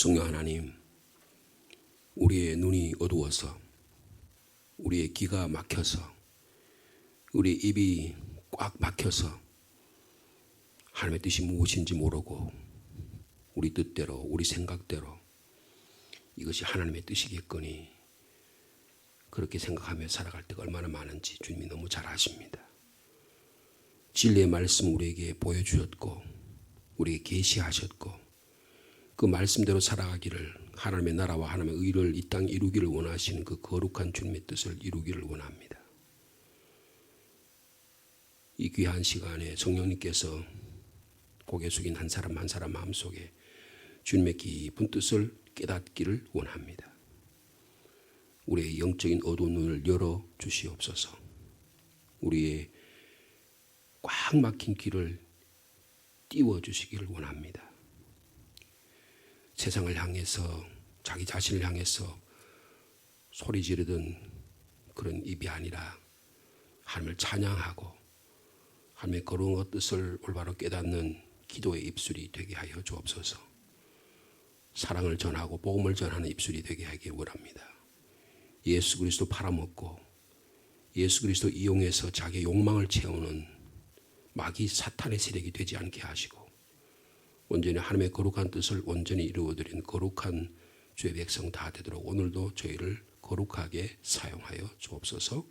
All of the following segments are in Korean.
성령 하나님, 우리의 눈이 어두워서, 우리의 귀가 막혀서, 우리의 입이 꽉 막혀서 하나님의 뜻이 무엇인지 모르고 우리 뜻대로, 우리 생각대로 이것이 하나님의 뜻이겠거니 그렇게 생각하며 살아갈 때가 얼마나 많은지 주님이 너무 잘 아십니다. 진리의 말씀 우리에게 보여주셨고 우리에게 계시하셨고 그 말씀대로 살아가기를, 하나님의 나라와 하나님의 의를 이 땅에 이루기를 원하시는 그 거룩한 주님의 뜻을 이루기를 원합니다. 이 귀한 시간에 성령님께서 고개 숙인 한 사람 한 사람 마음속에 주님의 깊은 뜻을 깨닫기를 원합니다. 우리의 영적인 어두운 눈을 열어 주시옵소서. 우리의 꽉 막힌 귀를 띄워 주시기를 원합니다. 세상을 향해서, 자기 자신을 향해서 소리 지르던 그런 입이 아니라 하나님을 찬양하고 하나님의 거룩한 뜻을 올바로 깨닫는 기도의 입술이 되게 하여 주옵소서. 사랑을 전하고 복음을 전하는 입술이 되게 하길 원합니다. 예수 그리스도 팔아먹고 예수 그리스도 이용해서 자기의 욕망을 채우는 마귀 사탄의 세력이 되지 않게 하시고 온전히 하나님의 거룩한 뜻을 온전히 이루어드린 거룩한 주의 백성 다 되도록 오늘도 저희를 거룩하게 사용하여 주옵소서.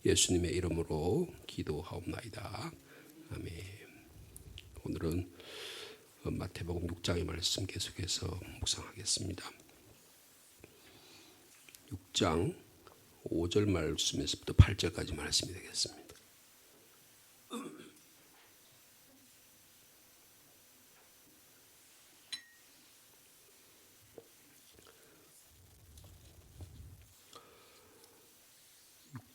예수님의 이름으로 기도하옵나이다. 아멘. 오늘은 마태복음 6장의 말씀 계속해서 묵상하겠습니다. 6장 5절 말씀에서부터 8절까지 말씀이 되겠습니다.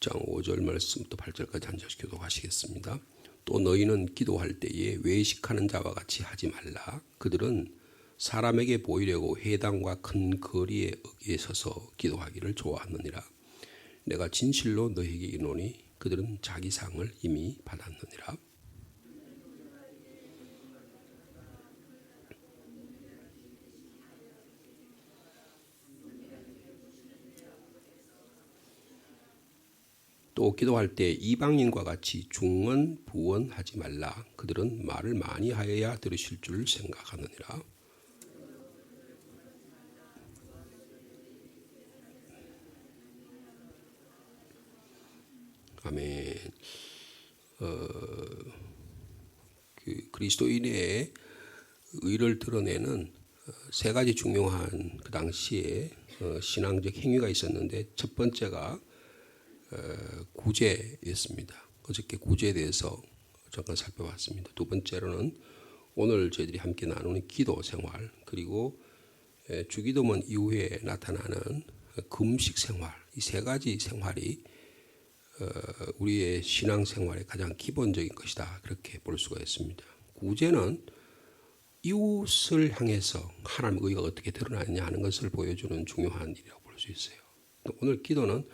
장 5절 말씀부터 8절까지 한 절씩 교독하시겠습니다. 또 너희는 기도할 때에 외식하는 자와 같이 하지 말라. 그들은 사람에게 보이려고 회당과 큰 거리에 어귀에 서서 기도하기를 좋아하느니라. 내가 진실로 너희에게 이르노니 그들은 자기 상을 이미 받았느니라. 또 기도할 때 이방인과 같이 중언 부언하지 말라. 그들은 말을 많이 하여야 들으실 줄 생각하느니라. 아멘. 그리스도인의 의를 드러내는 세 가지 중요한 그 당시에 신앙적 행위가 있었는데 첫 번째가 구제였습니다. 어저께 구제에 대해서 잠깐 살펴봤습니다. 두 번째로는 오늘 저희들이 함께 나누는 기도 생활, 그리고 주기도문 이후에 나타나는 금식 생활, 이 세 가지 생활이 우리의 신앙 생활의 가장 기본적인 것이다, 그렇게 볼 수가 있습니다. 구제는 이웃을 향해서 하나님의 의가 어떻게 드러나느냐 하는 것을 보여주는 중요한 일이라고 볼 수 있어요. 오늘 기도는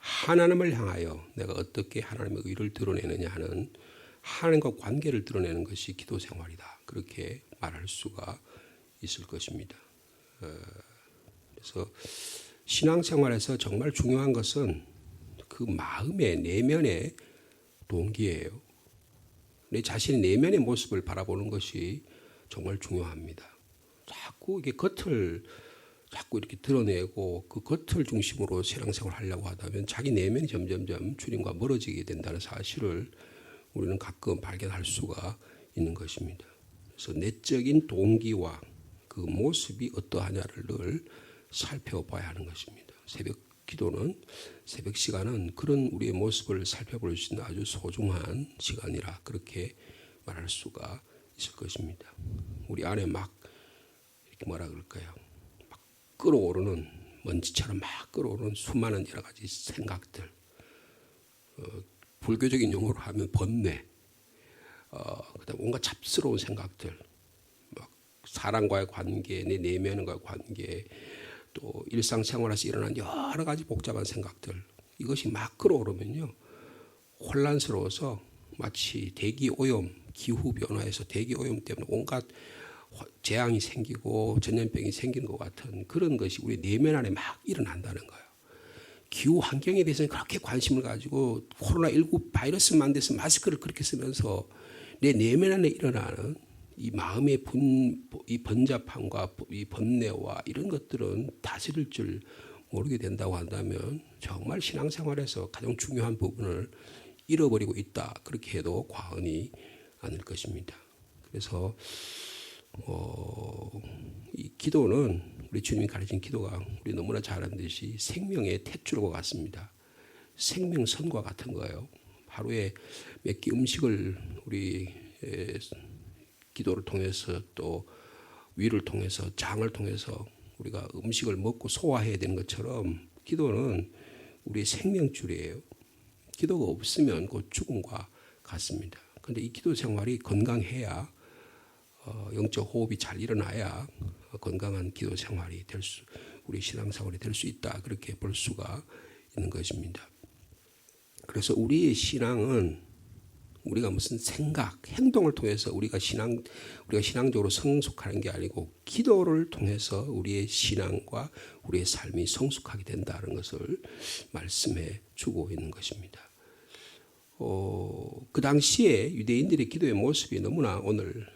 하나님을 향하여 내가 어떻게 하나님의 의를 드러내느냐 하는 하나님과 관계를 드러내는 것이 기도 생활이다, 그렇게 말할 수가 있을 것입니다. 그래서 신앙생활에서 정말 중요한 것은 그 마음의 내면의 동기예요. 내 자신의 내면의 모습을 바라보는 것이 정말 중요합니다. 자꾸 이게 겉을 자꾸 이렇게 드러내고 그 겉을 중심으로 신앙생활을 하려고 하다면 자기 내면이 점점점 주님과 멀어지게 된다는 사실을 우리는 가끔 발견할 수가 있는 것입니다. 그래서 내적인 동기와 그 모습이 어떠하냐를 늘 살펴봐야 하는 것입니다. 새벽 기도는, 새벽 시간은 그런 우리의 모습을 살펴볼 수 있는 아주 소중한 시간이라 그렇게 말할 수가 있을 것입니다. 우리 안에 막 이렇게 뭐라 그럴까요? 끌어오르는, 먼지처럼 막 끌어오르는 수많은 여러 가지 생각들, 불교적인 용어로 하면 번뇌, 그다음 온갖 잡스러운 생각들, 막 사람과의 관계, 내 내면과의 관계, 또 일상생활에서 일어난 여러 가지 복잡한 생각들, 이것이 막 끌어오르면요 혼란스러워서 마치 대기오염, 기후변화에서 대기오염 때문에 온갖 재앙이 생기고 전염병이 생기는 것 같은 그런 것이 우리 내면 안에 막 일어난다는 거예요. 기후 환경에 대해서는 그렇게 관심을 가지고 코로나19 바이러스만 돼서 마스크를 그렇게 쓰면서 내 내면 안에 일어나는 이 마음의 이 번잡함과 이 번뇌와 이런 것들은 다스릴 줄 모르게 된다고 한다면 정말 신앙생활에서 가장 중요한 부분을 잃어버리고 있다. 그렇게 해도 과언이 아닐 것입니다. 그래서 이 기도는 우리 주님이 가르친 기도가 우리 너무나 잘 아는 듯이 생명의 탯줄과 같습니다. 생명선과 같은 거예요. 하루에 몇 끼 음식을 우리 기도를 통해서 또 위를 통해서 장을 통해서 우리가 음식을 먹고 소화해야 되는 것처럼 기도는 우리의 생명줄이에요. 기도가 없으면 곧 죽음과 같습니다. 그런데 이 기도 생활이 건강해야 영적 호흡이 잘 일어나야 건강한 기도 생활이 우리 신앙생활이 될 수 있다. 그렇게 볼 수가 있는 것입니다. 그래서 우리의 신앙은 우리가 무슨 생각, 행동을 통해서 우리가 신앙적으로 성숙하는 게 아니고 기도를 통해서 우리의 신앙과 우리의 삶이 성숙하게 된다는 것을 말씀해 주고 있는 것입니다. 그 당시에 유대인들의 기도의 모습이 너무나 오늘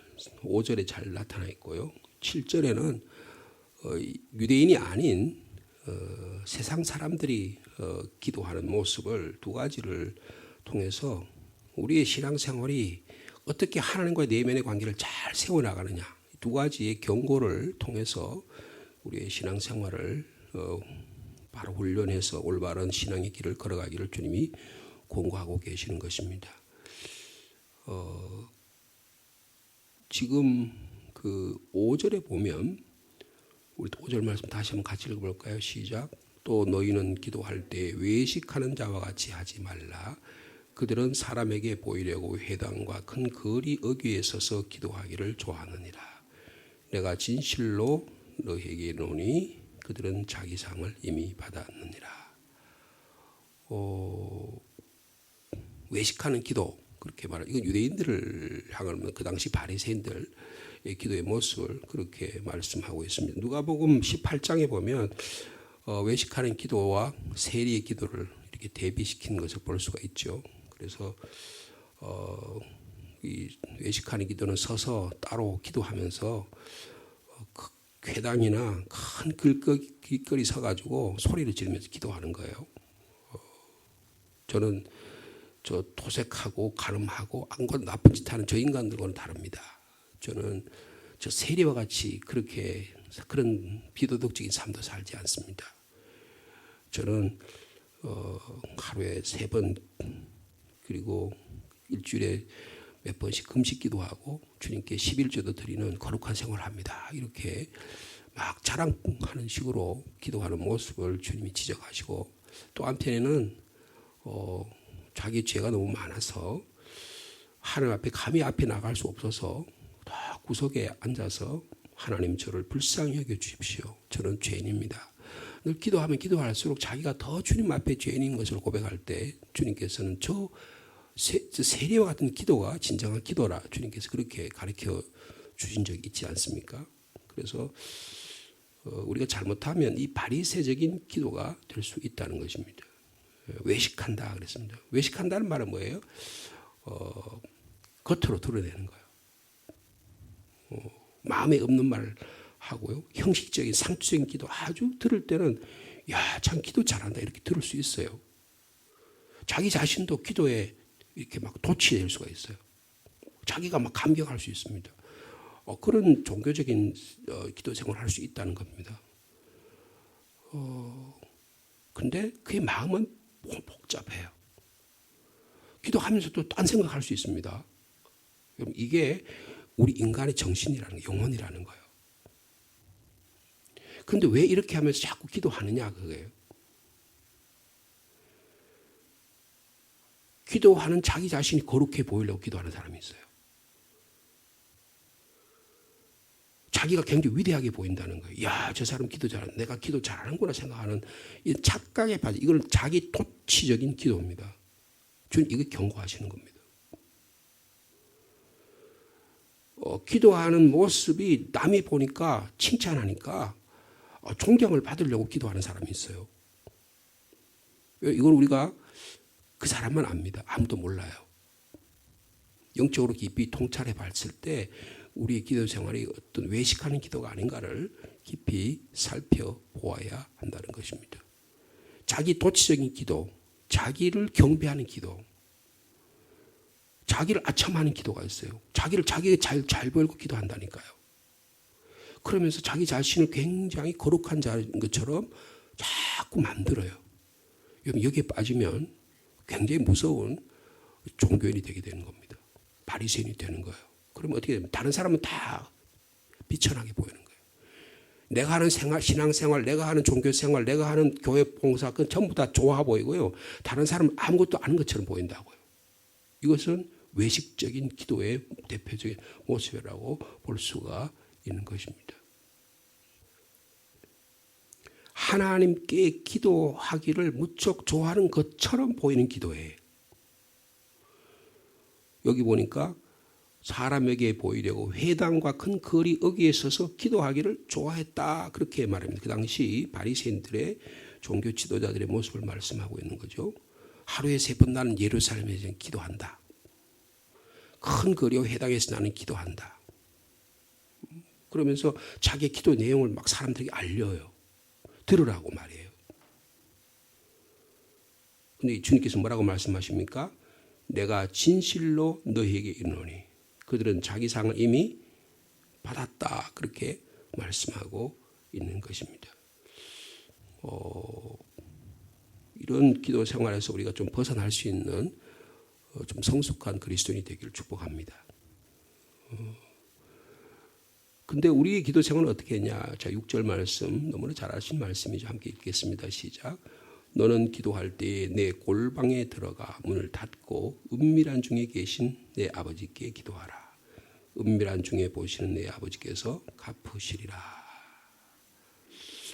5절에 잘 나타나 있고요. 7절에는 유대인이 아닌 세상 사람들이 기도하는 모습을 두 가지를 통해서 우리의 신앙생활이 어떻게 하나님과의 내면의 관계를 잘 세워나가느냐 두 가지의 경고를 통해서 우리의 신앙생활을 바로 훈련해서 올바른 신앙의 길을 걸어가기를 주님이 권고하고 계시는 것입니다. 지금 그 5절에 보면 우리 5절 말씀 다시 한번 같이 읽어볼까요? 시작. 또 너희는 기도할 때 외식하는 자와 같이 하지 말라. 그들은 사람에게 보이려고 회당과 큰 거리 어귀에 서서 기도하기를 좋아하느니라. 내가 진실로 너희에게 이르노니 그들은 자기 상을 이미 받았느니라. 외식하는 기도 그렇게 말해요. 이건 유대인들을 향한 그 당시 바리새인들의 기도의 모습을 그렇게 말씀하고 있습니다. 누가복음 18장에 보면 외식하는 기도와 세리의 기도를 이렇게 대비시킨 것을 볼 수가 있죠. 그래서 이 외식하는 기도는 서서 따로 기도하면서 회당이나 큰 길거리 서가지고 소리를 지르면서 기도하는 거예요. 저는 저 토색하고 가늠하고 안건 나쁜 짓 하는 저 인간들과는 다릅니다. 저는 저 세리와 같이 그런 비도덕적인 삶도 살지 않습니다. 저는 하루에 3번 그리고 일주일에 몇 번씩 금식 기도하고 주님께 11조도 드리는 거룩한 생활을 합니다. 이렇게 막 자랑하는 식으로 기도하는 모습을 주님이 지적하시고 또 한편에는 자기 죄가 너무 많아서 하나님 앞에 감히 앞에 나갈 수 없어서 다 구석에 앉아서 하나님 저를 불쌍히 여겨 주십시오. 저는 죄인입니다. 늘 기도하면 기도할수록 자기가 더 주님 앞에 죄인인 것을 고백할 때 주님께서는 저 세리와 같은 기도가 진정한 기도라 주님께서 그렇게 가르쳐 주신 적이 있지 않습니까? 그래서 우리가 잘못하면 이 바리새적인 기도가 될 수 있다는 것입니다. 외식한다 그랬습니다. 외식한다는 말은 뭐예요? 겉으로 드러내는 거예요. 마음에 없는 말을 하고요. 형식적인 상투적인 기도 아주 들을 때는 야, 참 기도 잘한다 이렇게 들을 수 있어요. 자기 자신도 기도에 이렇게 막 도취될 수가 있어요. 자기가 막 감격할 수 있습니다. 그런 종교적인 기도 생활을 할 수 있다는 겁니다. 근데 그의 마음은 복잡해요. 기도하면서도 딴 생각할 수 있습니다. 이게 우리 인간의 정신이라는 거예요. 영혼이라는 거예요. 그런데 왜 이렇게 하면서 자꾸 기도하느냐 그거예요. 기도하는 자기 자신이 거룩해 보이려고 기도하는 사람이 있어요. 자기가 굉장히 위대하게 보인다는 거예요. 야, 저 사람 기도 잘하는, 내가 기도 잘하는구나 생각하는 이 착각에 빠져. 이건 자기 도취적인 기도입니다. 주님 이거 경고하시는 겁니다. 기도하는 모습이 남이 보니까 칭찬하니까 존경을 받으려고 기도하는 사람이 있어요. 이걸 우리가 그 사람만 압니다. 아무도 몰라요. 영적으로 깊이 통찰해 봤을 때 우리의 기도 생활이 어떤 외식하는 기도가 아닌가를 깊이 살펴보아야 한다는 것입니다. 자기 도치적인 기도, 자기를 경배하는 기도, 자기를 아첨하는 기도가 있어요. 자기를 자기가 잘 보이고 기도한다니까요. 그러면서 자기 자신을 굉장히 거룩한 자인 것처럼 자꾸 만들어요. 여기에 빠지면 굉장히 무서운 종교인이 되게 되는 겁니다. 바리새인이 되는 거예요. 그러면 어떻게 되면 다른 사람은 다 비천하게 보이는 거예요. 내가 하는 신앙생활, 내가 하는 종교생활, 내가 하는 교회 봉사, 그건 전부 다 좋아 보이고요. 다른 사람은 아무것도 아는 것처럼 보인다고요. 이것은 외식적인 기도의 대표적인 모습이라고 볼 수가 있는 것입니다. 하나님께 기도하기를 무척 좋아하는 것처럼 보이는 기도예요. 여기 보니까 사람에게 보이려고 회당과 큰 거리 어귀에 서서 기도하기를 좋아했다. 그렇게 말합니다. 그 당시 바리새인들의 종교 지도자들의 모습을 말씀하고 있는 거죠. 하루에 3번 나는 예루살렘에서 기도한다. 큰 거리와 회당에서 나는 기도한다. 그러면서 자기의 기도 내용을 막 사람들에게 알려요. 들으라고 말이에요. 근데 주님께서 뭐라고 말씀하십니까? 내가 진실로 너희에게 이르노니 그들은 자기 상을 이미 받았다. 그렇게 말씀하고 있는 것입니다. 이런 기도 생활에서 우리가 좀 벗어날 수 있는 좀 성숙한 그리스도인이 되기를 축복합니다. 근데 우리의 기도 생활은 어떻게 했냐? 자, 6절 말씀 너무나 잘 아신 말씀이죠. 함께 읽겠습니다. 시작. 너는 기도할 때에 내 골방에 들어가 문을 닫고 은밀한 중에 계신 내 아버지께 기도하라. 은밀한 중에 보시는 내 아버지께서 갚으시리라.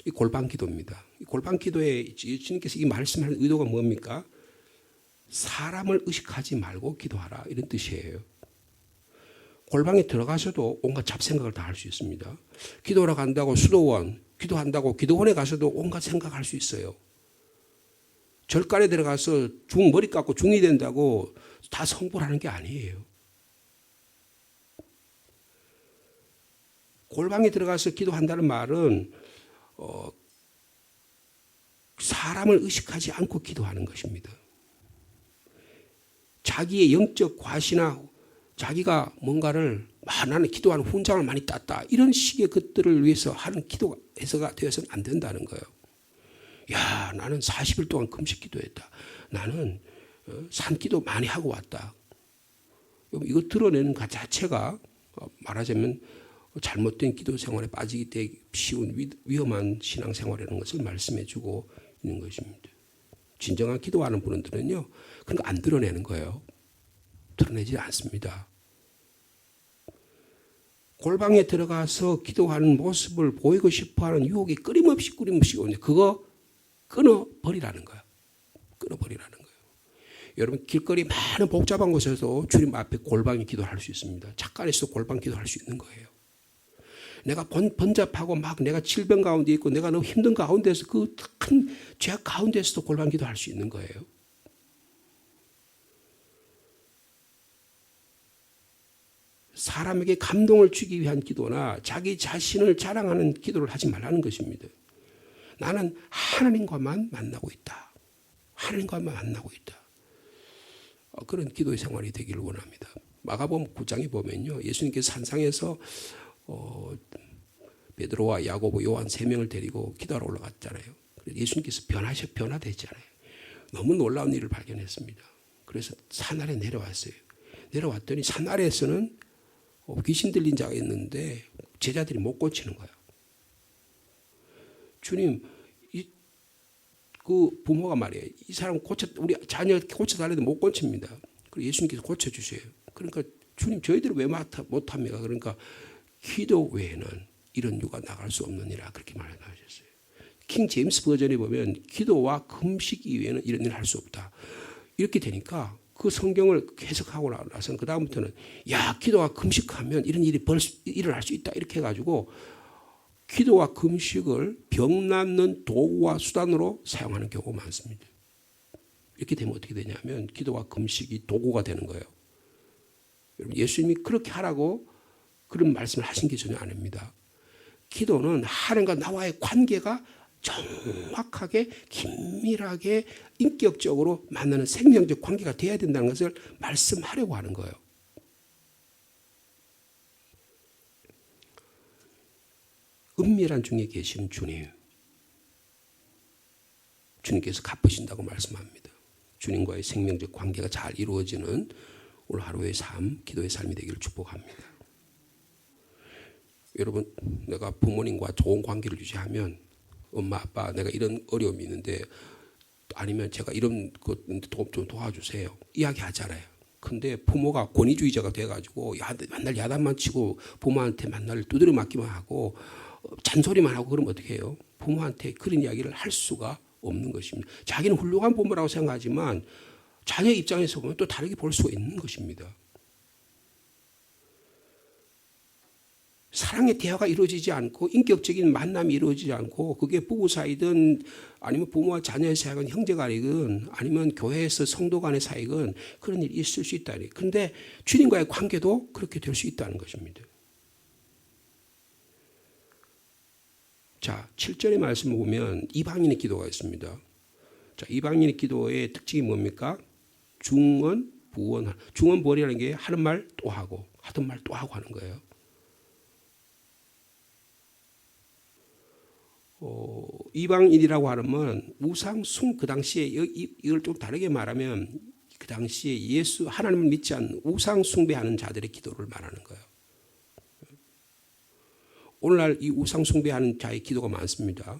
이 골방 기도입니다. 이 골방 기도에 주님께서 이 말씀하는 의도가 뭡니까? 사람을 의식하지 말고 기도하라. 이런 뜻이에요. 골방에 들어가서도 온갖 잡생각을 다 할 수 있습니다. 기도하러 간다고 수도원, 기도한다고 기도원에 가서도 온갖 생각할 수 있어요. 절간에 들어가서 머리 깎고 중이 된다고 다 성불 하는 게 아니에요. 골방에 들어가서 기도한다는 말은 사람을 의식하지 않고 기도하는 것입니다. 자기의 영적 과시나 자기가 뭔가를 나는 기도하는 훈장을 많이 땄다. 이런 식의 것들을 위해서 하는 기도가 되어서는 안 된다는 거예요. 야, 나는 40일 동안 금식 기도했다. 나는 산기도 많이 하고 왔다. 이거 드러내는 것 자체가 말하자면 잘못된 기도 생활에 빠지기 되기 쉬운 위험한 신앙생활이라는 것을 말씀해 주고 있는 것입니다. 진정한 기도하는 분들은요, 그런 거 안 드러내는 거예요. 드러내지 않습니다. 골방에 들어가서 기도하는 모습을 보이고 싶어하는 유혹이 끊임없이 오는데 그거 끊어버리라는 거예요. 끊어버리라는 거예요. 여러분 길거리 많은 복잡한 곳에서 주님 앞에 골방에 기도할 수 있습니다. 착간에서도 골방 기도할 수 있는 거예요. 내가 번잡하고 막 내가 질병 가운데 있고 내가 너무 힘든 가운데서 그 큰 죄악 가운데서도 골방 기도할 수 있는 거예요. 사람에게 감동을 주기 위한 기도나 자기 자신을 자랑하는 기도를 하지 말라는 것입니다. 나는 하나님과만 만나고 있다. 하나님과만 만나고 있다. 그런 기도의 생활이 되기를 원합니다. 마가복음 9장에 보면요, 예수님께서 산상에서 베드로와 야고보, 요한 3명을 데리고 기도하러 올라갔잖아요. 예수님께서 변화됐잖아요. 너무 놀라운 일을 발견했습니다. 그래서 산 아래 내려왔어요. 내려왔더니 산 아래에서는 귀신 들린 자가 있는데 제자들이 못 고치는 거예요. 주님, 그 부모가 말이에요. 이 사람 우리 자녀 고쳐달래도 못 고칩니다. 그래서 예수님께서 고쳐주세요. 그러니까 주님, 저희들은 왜 못합니까? 그러니까 기도 외에는 이런 유가 나갈 수 없느니라 그렇게 말씀하셨어요. 킹 제임스 버전에 보면 기도와 금식 이외에는 이런 일을 할 수 없다. 이렇게 되니까 그 성경을 해석하고 나서는 그 다음부터는 야 기도와 금식하면 이런 일이 일어날 수 있다 이렇게 해가지고 기도와 금식을 병 낫는 도구와 수단으로 사용하는 경우가 많습니다. 이렇게 되면 어떻게 되냐면 기도와 금식이 도구가 되는 거예요. 여러분 예수님이 그렇게 하라고 그런 말씀을 하신 게 전혀 아닙니다. 기도는 하나님과 나와의 관계가 정확하게 긴밀하게 인격적으로 만나는 생명적 관계가 돼야 된다는 것을 말씀하려고 하는 거예요. 은밀한 중에 계신 주님. 주님께서 갚으신다고 말씀합니다. 주님과의 생명적 관계가 잘 이루어지는 오늘 하루의 삶, 기도의 삶이 되기를 축복합니다. 여러분, 내가 부모님과 좋은 관계를 유지하면 엄마, 아빠, 내가 이런 어려움이 있는데 아니면 제가 이런 것 좀 도와주세요. 이야기하잖아요. 근데 부모가 권위주의자가 돼가지고 맨날 야단만 치고 부모한테 맨날 두드려 맞기만 하고 잔소리만 하고 그러면 어떻게 해요? 부모한테 그런 이야기를 할 수가 없는 것입니다. 자기는 훌륭한 부모라고 생각하지만 자녀 입장에서 보면 또 다르게 볼 수가 있는 것입니다. 사랑의 대화가 이루어지지 않고 인격적인 만남이 이루어지지 않고 그게 부부 사이든 아니면 부모와 자녀의 사이건 형제간이든 아니면 교회에서 성도 간의 사이건 그런 일이 있을 수 있다니. 그런데 주님과의 관계도 그렇게 될 수 있다는 것입니다. 자, 7절의 말씀을 보면 이방인의 기도가 있습니다. 자, 이방인의 기도의 특징이 뭡니까? 중언, 부언. 중언, 부언이라는 게 하는 말 또 하고 하던 말 또 하고 하는 거예요. 이방인이라고 하면 우상숭 그 당시에 이걸 좀 다르게 말하면 그 당시에 예수 하나님을 믿지 않는 우상숭배하는 자들의 기도를 말하는 거예요. 오늘날 이 우상숭배하는 자의 기도가 많습니다.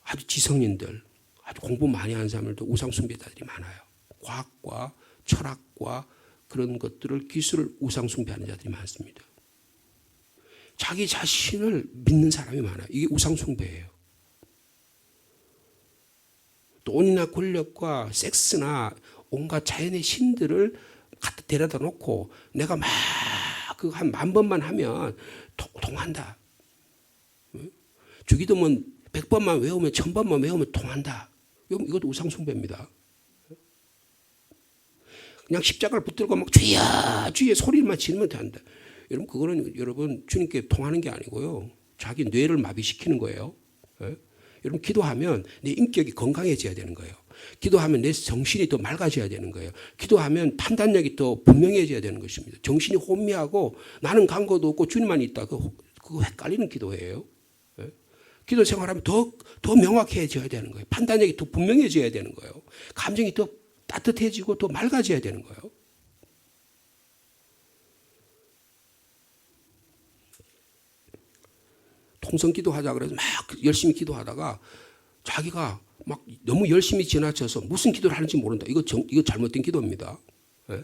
아주 지성인들, 아주 공부 많이 하는 사람들도 우상숭배자들이 많아요. 과학과 철학과 그런 것들을 기술을 우상숭배하는 자들이 많습니다. 자기 자신을 믿는 사람이 많아요. 이게 우상숭배예요. 돈이나 권력과 섹스나 온갖 자연의 신들을 갖다 데려다 놓고 내가 막 그 한 10,000번만 하면 통한다. 주기도문 100번만 외우면 1000번만 외우면 통한다. 이것도 우상숭배입니다. 그냥 십자가를 붙들고 막 주여 주여 소리만 지르면 된다. 여러분 그거는 여러분 주님께 통하는 게 아니고요. 자기 뇌를 마비시키는 거예요. 예? 여러분 기도하면 내 인격이 건강해져야 되는 거예요. 기도하면 내 정신이 더 맑아져야 되는 거예요. 기도하면 판단력이 더 분명해져야 되는 것입니다. 정신이 혼미하고 나는 간거도 없고 주님만 있다. 그거 헷갈리는 기도예요. 예? 기도 생활하면 더 명확해져야 되는 거예요. 판단력이 더 분명해져야 되는 거예요. 감정이 더 따뜻해지고 더 맑아져야 되는 거예요. 통성 기도하자 그래서 막 열심히 기도하다가 자기가 막 너무 열심히 지나쳐서 무슨 기도를 하는지 모른다. 이거 잘못된 기도입니다. 예?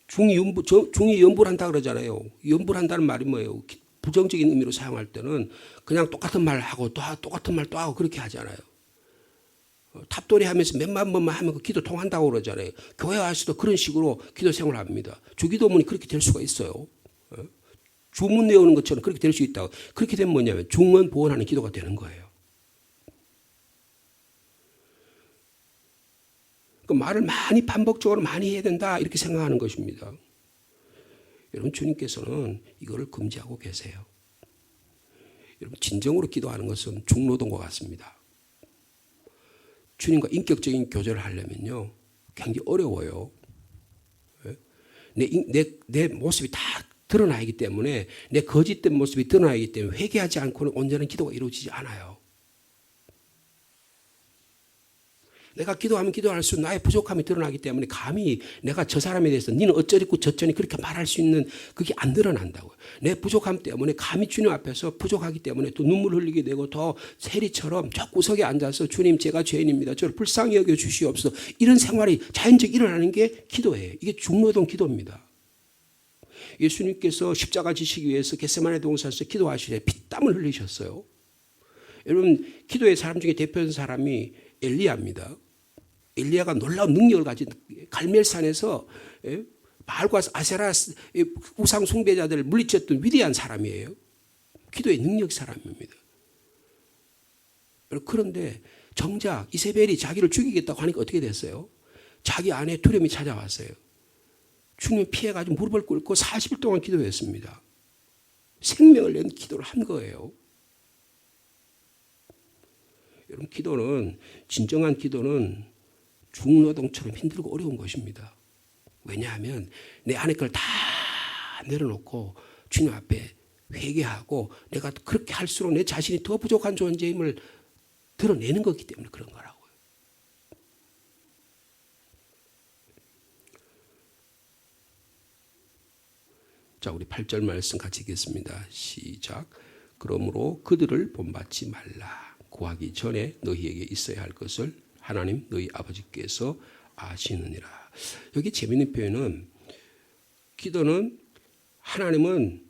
중이 연불한다 그러잖아요. 연불한다는 말이 뭐예요? 부정적인 의미로 사용할 때는 그냥 똑같은 말 하고 또 똑같은 말 또 하고 그렇게 하잖아요. 탑돌이 하면서 몇만 번만 하면 그 기도 통한다고 그러잖아요. 교회 와서도 그런 식으로 기도 생활을 합니다. 주기도문이 그렇게 될 수가 있어요. 주문 외우는 것처럼 그렇게 될 수 있다고. 그렇게 되면 뭐냐면 중언 보언하는 기도가 되는 거예요. 그 말을 많이 반복적으로 많이 해야 된다 이렇게 생각하는 것입니다. 여러분 주님께서는 이거를 금지하고 계세요. 여러분 진정으로 기도하는 것은 중노동과 같습니다. 주님과 인격적인 교제를 하려면요 굉장히 어려워요. 내 모습이 다 드러나기 때문에 내 거짓된 모습이 드러나기 때문에 회개하지 않고는 온전한 기도가 이루어지지 않아요. 내가 기도하면 기도할수록 나의 부족함이 드러나기 때문에 감히 내가 저 사람에 대해서 너는 어쩌리고 저쩌니 그렇게 말할 수 있는 그게 안 드러난다고요. 내 부족함 때문에 감히 주님 앞에서 부족하기 때문에 또 눈물 흘리게 되고 더 세리처럼 저 구석에 앉아서 주님 제가 죄인입니다. 저를 불쌍히 여겨 주시옵소서. 이런 생활이 자연적으로 일어나는 게 기도예요. 이게 중노동 기도입니다. 예수님께서 십자가 지시기 위해서 겟세마네 동산에서 기도하실 때 피땀을 흘리셨어요. 여러분 기도의 사람 중에 대표적인 사람이 엘리야입니다. 엘리야가 놀라운 능력을 가진 갈멜산에서 바알과 아세라 우상 숭배자들을 물리쳤던 위대한 사람이에요. 기도의 능력 사람입니다. 그런데 정작 이세벨이 자기를 죽이겠다고 하니까 어떻게 됐어요? 자기 안에 두려움이 찾아왔어요. 주님 피해가지고 무릎을 꿇고 40일 동안 기도했습니다. 생명을 낸 기도를 한 거예요. 여러분, 기도는, 진정한 기도는 중노동처럼 힘들고 어려운 것입니다. 왜냐하면 내 안에 걸 다 내려놓고 주님 앞에 회개하고 내가 그렇게 할수록 내 자신이 더 부족한 존재임을 드러내는 거기 때문에 그런 거라고요. 자, 우리 8절 말씀 같이 읽겠습니다. 시작. 그러므로 그들을 본받지 말라. 구하기 전에 너희에게 있어야 할 것을 하나님 너희 아버지께서 아시느니라. 여기 재미있는 표현은, 기도는 하나님은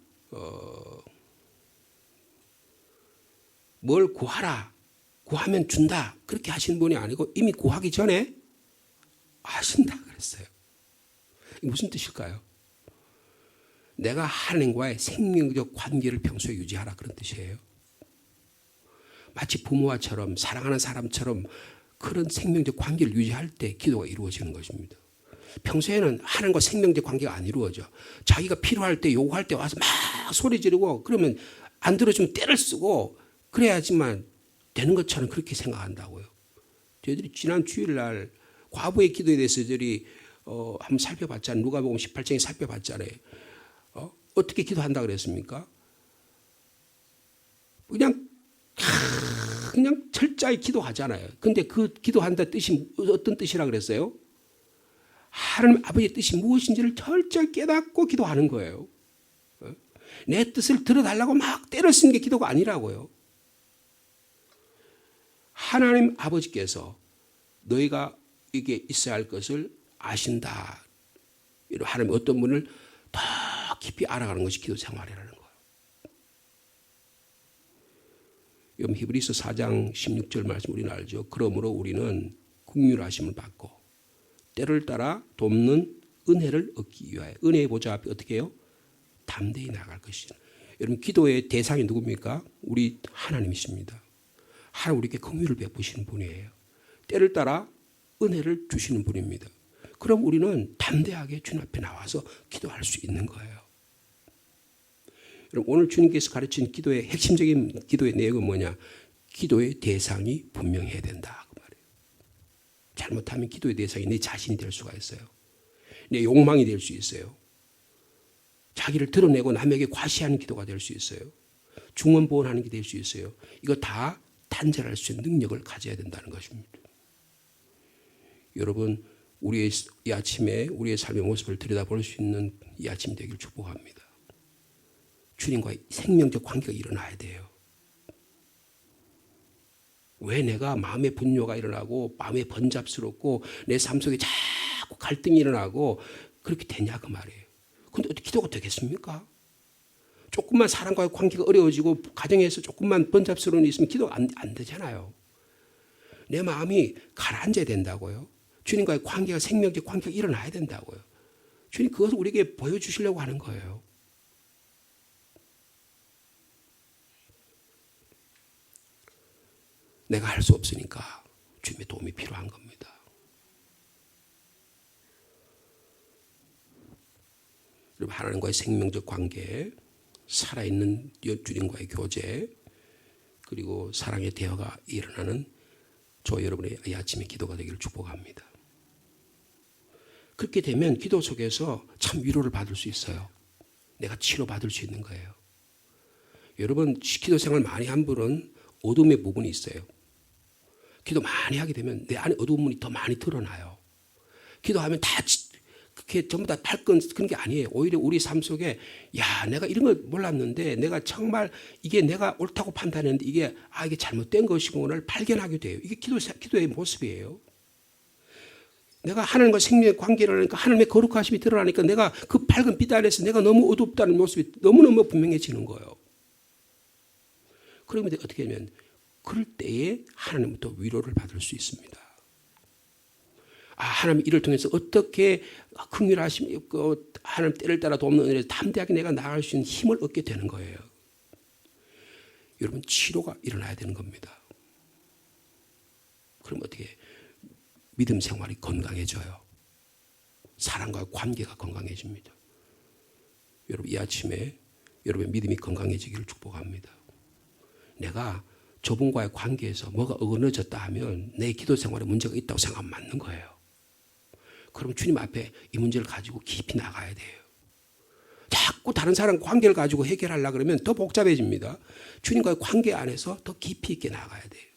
뭘 구하라, 구하면 준다, 그렇게 하신 분이 아니고 이미 구하기 전에 아신다 그랬어요. 무슨 뜻일까요? 내가 하나님과의 생명적 관계를 평소에 유지하라, 그런 뜻이에요. 마치 부모와처럼, 사랑하는 사람처럼 그런 생명적 관계를 유지할 때 기도가 이루어지는 것입니다. 평소에는 하나님과 생명적 관계가 안 이루어져. 자기가 필요할 때, 요구할 때 와서 막 소리 지르고, 그러면 안 들어주면 때를 쓰고 그래야지만 되는 것처럼 그렇게 생각한다고요. 저희들이 지난 주일날 과부의 기도에 대해서 저희들이 한번 살펴봤잖아요. 누가복음 18장에 살펴봤잖아요. 어떻게 기도한다 그랬습니까? 그냥 철저히 기도하잖아요. 근데 그 기도한다 뜻이 어떤 뜻이라 그랬어요? 하나님 아버지의 뜻이 무엇인지를 철저히 깨닫고 기도하는 거예요. 내 뜻을 들어달라고 막 때를 쓰는 게 기도가 아니라고요. 하나님 아버지께서 너희가 이게 있어야 할 것을 아신다. 하나님 어떤 분을 더 깊이 알아가는 것이 기도 생활이라는 거예요. 여러분, 히브리서 4장 16절 말씀 우리는 알죠. 그러므로 우리는 긍휼하심을 받고 때를 따라 돕는 은혜를 얻기 위하여 은혜의 보좌 앞에 어떻게 해요? 담대히 나갈 것이죠. 여러분, 기도의 대상이 누굽니까? 우리 하나님이십니다. 하나님 우리에게 긍휼을 베푸시는 분이에요. 때를 따라 은혜를 주시는 분입니다. 그럼 우리는 담대하게 주님 앞에 나와서 기도할 수 있는 거예요. 여러분, 오늘 주님께서 가르친 기도의 핵심적인 기도의 내용은 뭐냐? 기도의 대상이 분명해야 된다, 그 말이에요. 잘못하면 기도의 대상이 내 자신이 될 수가 있어요. 내 욕망이 될 수 있어요. 자기를 드러내고 남에게 과시하는 기도가 될 수 있어요. 중언부언하는 게 될 수 있어요. 이거 다 단절할 수 있는 능력을 가져야 된다는 것입니다. 여러분, 우리의 이 아침에 우리의 삶의 모습을 들여다볼 수 있는 이 아침 되길 축복합니다. 주님과의 생명적 관계가 일어나야 돼요. 왜 내가 마음의 분노가 일어나고 마음에 번잡스럽고 내 삶 속에 자꾸 갈등이 일어나고 그렇게 되냐, 그 말이에요. 근데 어떻게 기도가 되겠습니까? 조금만 사람과의 관계가 어려워지고 가정에서 조금만 번잡스러운 일이 있으면 기도가 안 되잖아요. 내 마음이 가라앉아야 된다고요. 주님과의 관계가, 생명적 관계가 일어나야 된다고요. 주님 그것을 우리에게 보여주시려고 하는 거예요. 내가 할 수 없으니까 주님의 도움이 필요한 겁니다. 그리고 하나님과의 생명적 관계, 살아있는 주님과의 교제, 그리고 사랑의 대화가 일어나는 저 여러분의 이 아침의 기도가 되기를 축복합니다. 그렇게 되면 기도 속에서 참 위로를 받을 수 있어요. 내가 치료받을 수 있는 거예요. 여러분, 기도 생활 많이 한 분은 어둠의 부분이 있어요. 기도 많이 하게 되면 내 안에 어두운 부분이 더 많이 드러나요. 기도하면 다 그게 전부 다 탈건 그런 게 아니에요. 오히려 우리 삶 속에 야, 내가 이런 걸 몰랐는데 내가 정말 이게 내가 옳다고 판단했는데 이게 잘못된 것이구나를 발견하게 돼요. 이게 기도의 모습이에요. 내가 하나님과 생명의 관계를 하니까 하나님의 거룩하심이 드러나니까 내가 그 밝은 빛 안에서 내가 너무 어둡다는 모습이 너무너무 분명해지는 거예요. 그러면 어떻게 하면 그럴 때에 하나님부터 위로를 받을 수 있습니다. 하나님 이를 통해서 어떻게 긍휼하심, 하나님 때를 따라 돕는 은혜를 담대하게 내가 나아갈 수 있는 힘을 얻게 되는 거예요. 여러분, 치료가 일어나야 되는 겁니다. 그럼 어떻게 믿음 생활이 건강해져요. 사람과의 관계가 건강해집니다. 여러분, 이 아침에 여러분의 믿음이 건강해지기를 축복합니다. 내가 저분과의 관계에서 뭐가 어그러졌다 하면 내 기도 생활에 문제가 있다고 생각하면 맞는 거예요. 그럼 주님 앞에 이 문제를 가지고 깊이 나가야 돼요. 자꾸 다른 사람 관계를 가지고 해결하려고 그러면 더 복잡해집니다. 주님과의 관계 안에서 더 깊이 있게 나가야 돼요.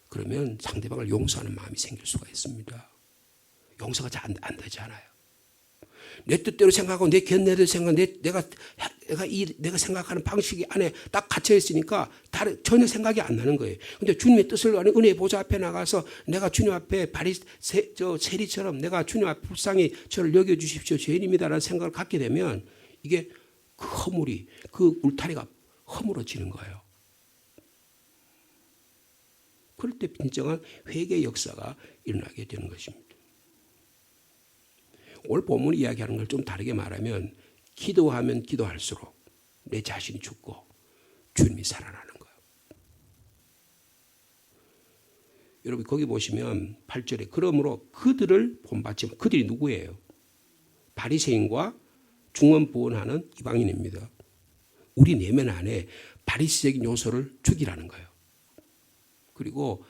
그러면 상대방을 용서하는 마음이 생길 수가 있습니다. 용서가 잘 안 되잖아요. 내 뜻대로 생각하고 내 견내대로 생각하고 내가 생각하는 방식이 안에 딱 갇혀 있으니까 전혀 생각이 안 나는 거예요. 근데 주님의 뜻을 아는 은혜의 보좌 앞에 나가서 내가 주님 앞에 세리처럼 내가 주님 앞에 불쌍히 저를 여겨주십시오. 죄인입니다라는 생각을 갖게 되면 이게 그 허물이, 그 울타리가 허물어지는 거예요. 그럴 때 진정한 회개의 역사가 일어나게 되는 것입니다. 오늘 본문이 이야기하는 걸 좀 다르게 말하면 기도하면 기도할수록 내 자신이 죽고 주님이 살아나는 거예요. 여러분 거기 보시면 8절에 그러므로 그들을 본받지, 그들이 누구예요? 바리새인과 중언부언하는 이방인입니다. 우리 내면 안에 바리새적인 요소를 죽이라는 거예요. 그리고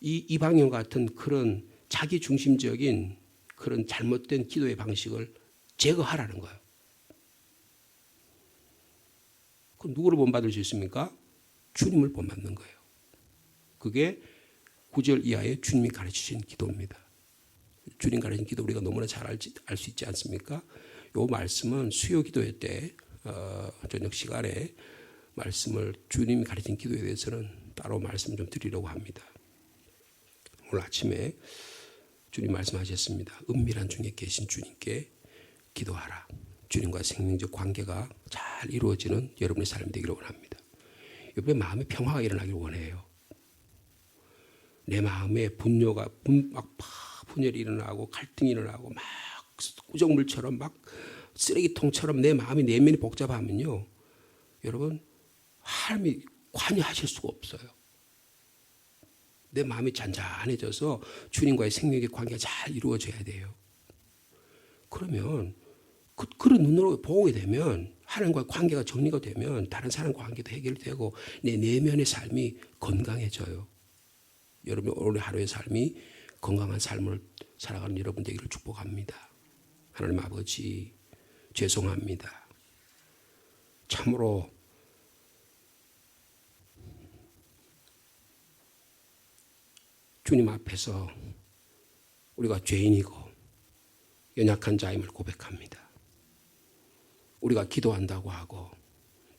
이 이방인 같은 그런 자기 중심적인 그런 잘못된 기도의 방식을 제거하라는 거예요. 그럼 누구를 본받을 수 있습니까? 주님을 본받는 거예요. 그게 9절 이하의 주님이 가르치신 기도입니다. 주님 가르친 기도 우리가 너무나 잘 알 수 있지 않습니까? 이 말씀은 수요 기도회 때 저녁 시간에 말씀을 주님이 가르친 기도에 대해서는 따로 말씀 좀 드리려고 합니다. 오늘 아침에 주님 말씀하셨습니다. 은밀한 중에 계신 주님께 기도하라. 주님과 생명적 관계가 잘 이루어지는 여러분의 삶이 되기를 원합니다. 여러분의 마음에 평화가 일어나기를 원해요. 내 마음에 분열이 일어나고 갈등이 일어나고 막 구정물처럼 막 쓰레기통처럼 내 마음이 내면이 복잡하면요. 여러분 하나님이 관여하실 수가 없어요. 내 마음이 잔잔해져서 주님과의 생명적 관계가 잘 이루어져야 돼요. 그러면 그런 눈으로 보게 되면 하나님과의 관계가 정리가 되면 다른 사람과 관계도 해결되고 내 내면의 삶이 건강해져요. 여러분 오늘 하루의 삶이 건강한 삶을 살아가는 여러분 되기를 축복합니다. 하나님 아버지 죄송합니다. 참으로 주님 앞에서 우리가 죄인이고 연약한 자임을 고백합니다. 우리가 기도한다고 하고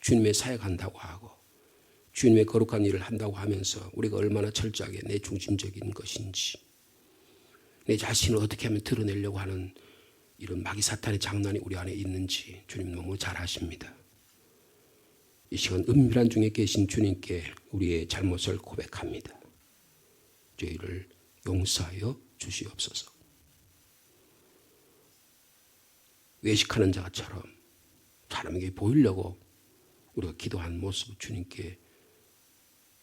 주님의 사역한다고 하고 주님의 거룩한 일을 한다고 하면서 우리가 얼마나 철저하게 내 중심적인 것인지 내 자신을 어떻게 하면 드러내려고 하는 이런 마귀 사탄의 장난이 우리 안에 있는지 주님 너무 잘 아십니다. 이 시간 은밀한 중에 계신 주님께 우리의 잘못을 고백합니다. 죄를 용서하여 주시옵소서. 외식하는 자처럼 사람에게 보이려고 우리가 기도한 모습 주님께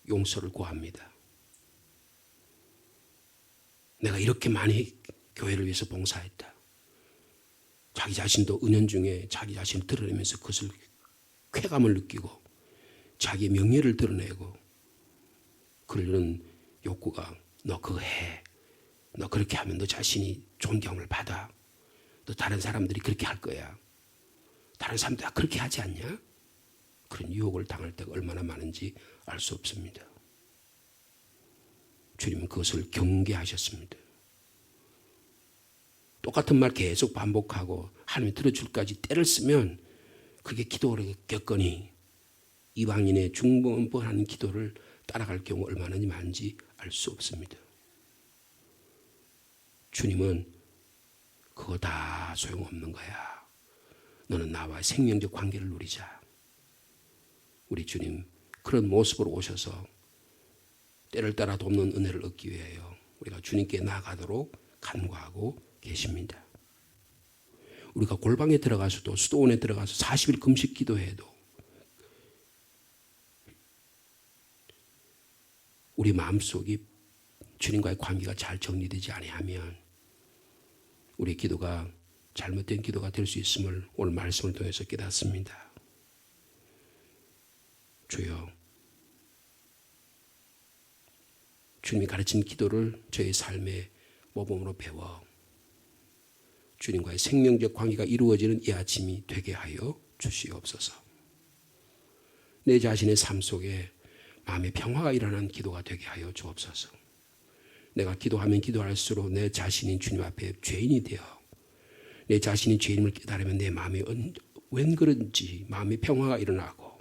용서를 구합니다. 내가 이렇게 많이 교회를 위해서 봉사했다. 자기 자신도 은연중에 자기 자신을 드러내면서 그것을 쾌감을 느끼고 자기의 명예를 드러내고 그러는 욕구가 너 그거 해. 너 그렇게 하면 너 자신이 존경을 받아. 너 다른 사람들이 그렇게 할 거야. 다른 사람들 다 그렇게 하지 않냐? 그런 유혹을 당할 때가 얼마나 많은지 알 수 없습니다. 주님은 그것을 경계하셨습니다. 똑같은 말 계속 반복하고 하나님이 들어줄까지 때를 쓰면 그게 기도를 겪거니 이방인의 중범하는 기도를 따라갈 경우 얼마나 많은지 알 수 없습니다. 주님은 그거 다 소용없는 거야. 너는 나와 생명적 관계를 누리자. 우리 주님 그런 모습으로 오셔서 때를 따라 돕는 은혜를 얻기 위하여 우리가 주님께 나아가도록 간구하고 계십니다. 우리가 골방에 들어가서도 수도원에 들어가서 40일 금식 기도해도 우리 마음속이 주님과의 관계가 잘 정리되지 아니하면 우리 기도가 잘못된 기도가 될 수 있음을 오늘 말씀을 통해서 깨닫습니다. 주여, 주님이 가르친 기도를 저희 삶의 모범으로 배워 주님과의 생명적 관계가 이루어지는 이 아침이 되게 하여 주시옵소서. 내 자신의 삶 속에 마음의 평화가 일어나는 기도가 되게 하여 주옵소서. 내가 기도하면 기도할수록 내 자신인 주님 앞에 죄인이 되어 내 자신이 죄인임을 깨달으면 내 마음에 웬 그런지 마음의 평화가 일어나고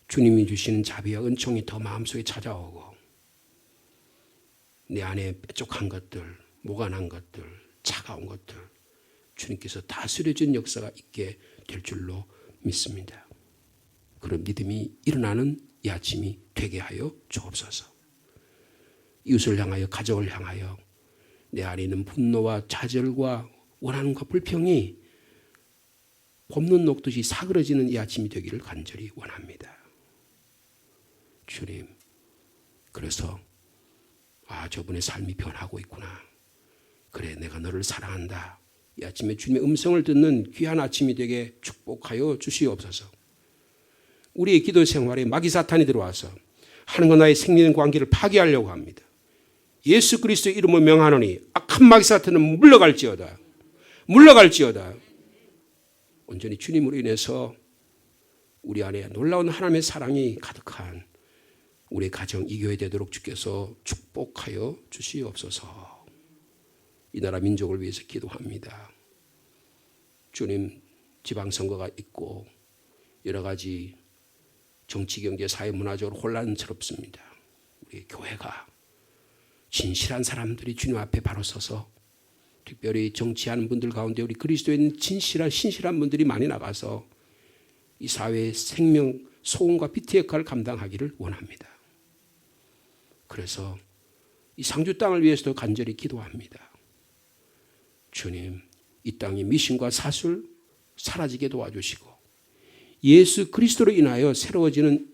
주님이 주시는 자비와 은총이 더 마음속에 찾아오고 내 안에 뾰족한 것들, 모관한 것들, 차가운 것들 주님께서 다스려준 역사가 있게 될 줄로 믿습니다. 그런 믿음이 일어나는 이 아침이 되게 하여 주옵소서. 이웃을 향하여 가족을 향하여 내 안에 있는 분노와 좌절과 원한과 불평이 봄눈 녹듯이 사그러지는 이 아침이 되기를 간절히 원합니다. 주님, 그래서 저분의 삶이 변하고 있구나. 그래, 내가 너를 사랑한다. 이 아침에 주님의 음성을 듣는 귀한 아침이 되게 축복하여 주시옵소서. 우리의 기도 생활에 마귀 사탄이 들어와서 하나님과 나의 생명 관계를 파괴하려고 합니다. 예수 그리스도의 이름으로 명하노니 악한 마귀 사탄은 물러갈지어다. 물러갈지어다. 온전히 주님으로 인해서 우리 안에 놀라운 하나님의 사랑이 가득한 우리 가정 이 교회 되도록 주께서 축복하여 주시옵소서. 이 나라 민족을 위해서 기도합니다. 주님, 지방선거가 있고 여러 가지 정치, 경제, 사회, 문화적으로 혼란스럽습니다. 우리 교회가 진실한 사람들이 주님 앞에 바로 서서 특별히 정치하는 분들 가운데 우리 그리스도에 있는 진실한 신실한 분들이 많이 나가서 이 사회의 생명, 소원과 빛의 역할을 감당하기를 원합니다. 그래서 이 상주 땅을 위해서도 간절히 기도합니다. 주님, 이 땅의 미신과 사술 사라지게 도와주시고 예수 그리스도로 인하여 새로워지는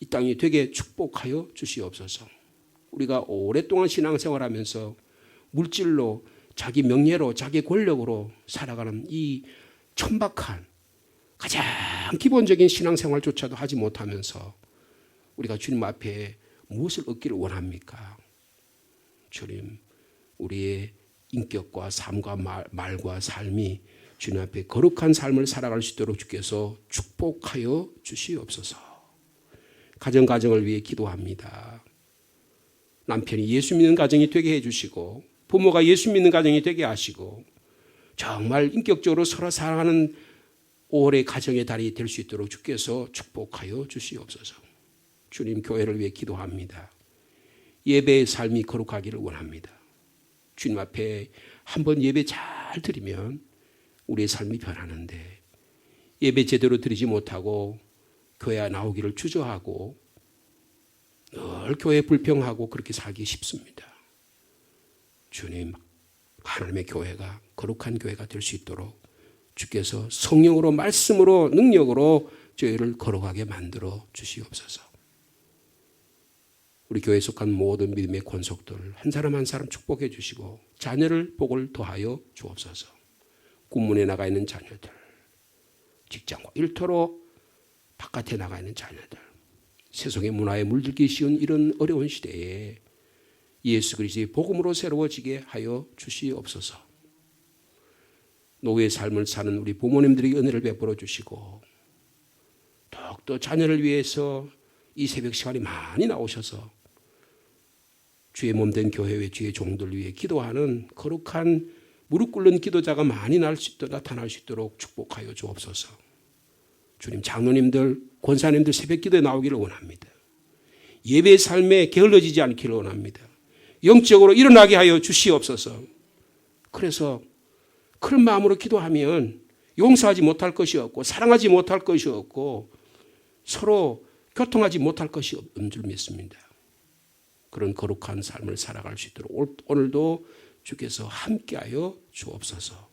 이 땅이 되게 축복하여 주시옵소서. 우리가 오랫동안 신앙생활하면서 물질로 자기 명예로 자기 권력으로 살아가는 이 천박한 가장 기본적인 신앙생활조차도 하지 못하면서 우리가 주님 앞에 무엇을 얻기를 원합니까? 주님, 우리의 인격과 삶과 말과 삶이 주님 앞에 거룩한 삶을 살아갈 수 있도록 주께서 축복하여 주시옵소서. 가정을 위해 기도합니다. 남편이 예수 믿는 가정이 되게 해주시고 부모가 예수 믿는 가정이 되게 하시고 정말 인격적으로 서로 사랑하는 5월의 가정의 달이 될 수 있도록 주께서 축복하여 주시옵소서. 주님, 교회를 위해 기도합니다. 예배의 삶이 거룩하기를 원합니다. 주님 앞에 한번 예배 잘 드리면 우리의 삶이 변하는데 예배 제대로 드리지 못하고 교회에 나오기를 주저하고 늘 교회에 불평하고 그렇게 살기 쉽습니다. 주님, 하나님의 교회가 거룩한 교회가 될 수 있도록 주께서 성령으로 말씀으로 능력으로 저희를 거룩하게 만들어 주시옵소서. 우리 교회에 속한 모든 믿음의 권속들 한 사람 한 사람 축복해 주시고 자녀를 복을 더하여 주옵소서. 군문에 나가 있는 자녀들, 직장과 일터로 바깥에 나가 있는 자녀들, 세상의 문화에 물들기 쉬운 이런 어려운 시대에 예수 그리스도의 복음으로 새로워지게 하여 주시옵소서. 노후의 삶을 사는 우리 부모님들에게 은혜를 베풀어 주시고 더욱더 자녀를 위해서 이 새벽 시간이 많이 나오셔서 주의 몸된 교회의 주의 종들 위해 기도하는 거룩한 무릎 꿇는 기도자가 많이 나타날 수 있도록 축복하여 주옵소서. 주님, 장로님들, 권사님들 새벽 기도에 나오기를 원합니다. 예배의 삶에 게을러지지 않기를 원합니다. 영적으로 일어나게 하여 주시옵소서. 그래서 그런 마음으로 기도하면 용서하지 못할 것이 없고 사랑하지 못할 것이 없고 서로 교통하지 못할 것이 없는 줄 믿습니다. 그런 거룩한 삶을 살아갈 수 있도록 오늘도 주께서 함께하여 주옵소서.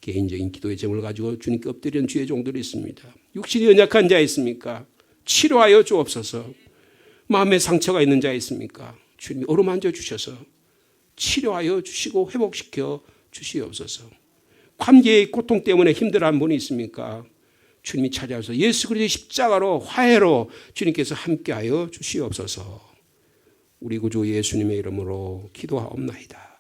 개인적인 기도의 제목을 가지고 주님께 엎드리는 주의 종들이 있습니다. 육신이 연약한 자 있습니까? 치료하여 주옵소서. 마음에 상처가 있는 자 있습니까? 주님이 어루만져 주셔서 치료하여 주시고 회복시켜 주시옵소서. 관계의 고통 때문에 힘들어하는 분이 있습니까? 주님이 찾아와서 예수 그리스도의 십자가로 화해로 주님께서 함께하여 주시옵소서. 우리 구주 예수님의 이름으로 기도하옵나이다.